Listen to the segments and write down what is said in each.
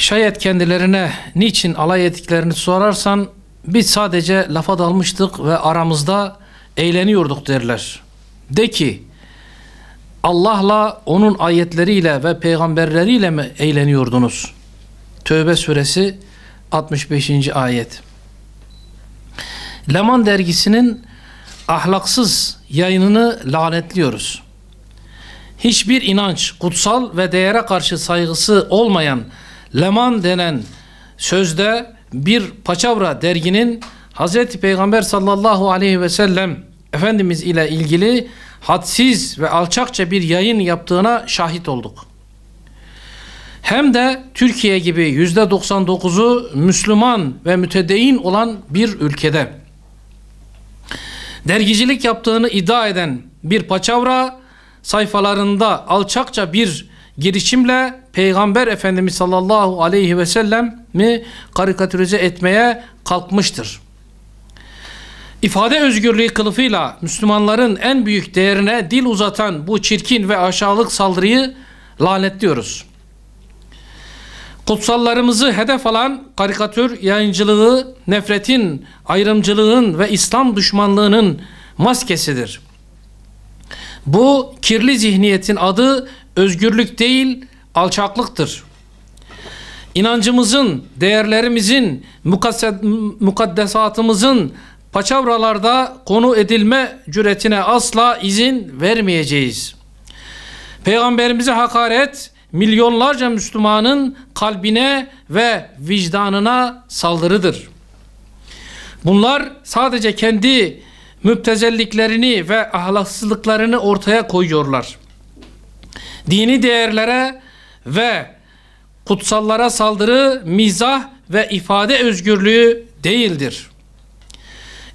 Şayet kendilerine niçin alay ettiklerini sorarsan, biz sadece lafa dalmıştık ve aramızda eğleniyorduk derler. De ki, Allah'la, onun ayetleriyle ve peygamberleriyle mi eğleniyordunuz? Tövbe suresi 65. ayet. Leman dergisinin ahlaksız yayınını lanetliyoruz. Hiçbir inanç, kutsal ve değere karşı saygısı olmayan Leman denen sözde bir paçavra derginin Hz. Peygamber sallallahu aleyhi ve sellem Efendimiz ile ilgili hadsiz ve alçakça bir yayın yaptığına şahit olduk. Hem de Türkiye gibi %99'u Müslüman ve mütedeyyin olan bir ülkede. Dergicilik yaptığını iddia eden bir paçavra sayfalarında alçakça bir girişimle Peygamber Efendimiz sallallahu aleyhi ve sellem'i karikatürize etmeye kalkmıştır. İfade özgürlüğü kılıfıyla Müslümanların en büyük değerine dil uzatan bu çirkin ve aşağılık saldırıyı lanetliyoruz. Kutsallarımızı hedef alan karikatür yayıncılığı, nefretin, ayrımcılığın ve İslam düşmanlığının maskesidir. Bu kirli zihniyetin adı özgürlük değil, alçaklıktır. İnancımızın, değerlerimizin, mukaddesatımızın paçavralarda konu edilme cüretine asla izin vermeyeceğiz. Peygamberimize hakaret, milyonlarca Müslümanın kalbine ve vicdanına saldırıdır. Bunlar sadece kendi müptezelliklerini ve ahlaksızlıklarını ortaya koyuyorlar. Dini değerlere ve kutsallara saldırı, mizah ve ifade özgürlüğü değildir.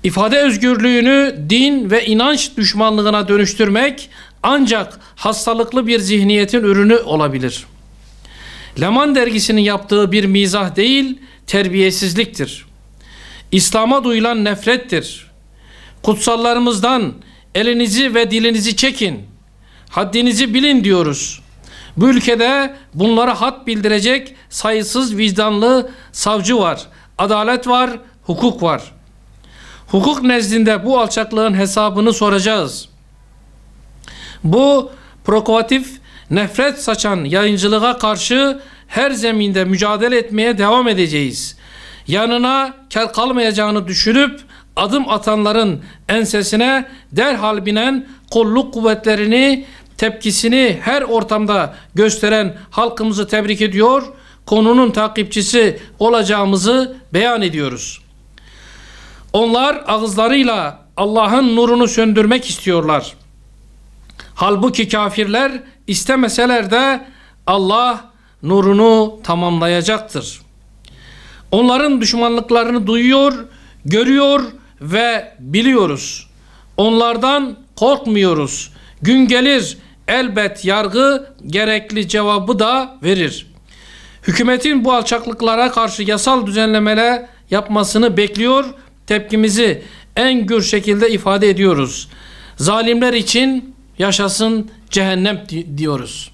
İfade özgürlüğünü din ve inanç düşmanlığına dönüştürmek ancak hastalıklı bir zihniyetin ürünü olabilir. Leman dergisinin yaptığı bir mizah değil, terbiyesizliktir. İslam'a duyulan nefrettir. Kutsallarımızdan elinizi ve dilinizi çekin, haddinizi bilin diyoruz. Bu ülkede bunlara had bildirecek sayısız vicdanlı savcı var, adalet var, hukuk var. Hukuk nezdinde bu alçaklığın hesabını soracağız. Bu provokatif, nefret saçan yayıncılığa karşı her zeminde mücadele etmeye devam edeceğiz. Yanına kar kalmayacağını düşünüp adım atanların ensesine derhal binen kolluk kuvvetlerini, tepkisini her ortamda gösteren halkımızı tebrik ediyor, konunun takipçisi olacağımızı beyan ediyoruz. Onlar ağızlarıyla Allah'ın nurunu söndürmek istiyorlar. Halbuki kafirler istemeseler de Allah nurunu tamamlayacaktır. Onların düşmanlıklarını duyuyor, görüyor ve biliyoruz. Onlardan korkmuyoruz. Gün gelir elbet yargı gerekli cevabı da verir. Hükümetin bu alçaklıklara karşı yasal düzenlemeler yapmasını bekliyor, tepkimizi en gür şekilde ifade ediyoruz. Zalimler için yaşasın cehennem diyoruz.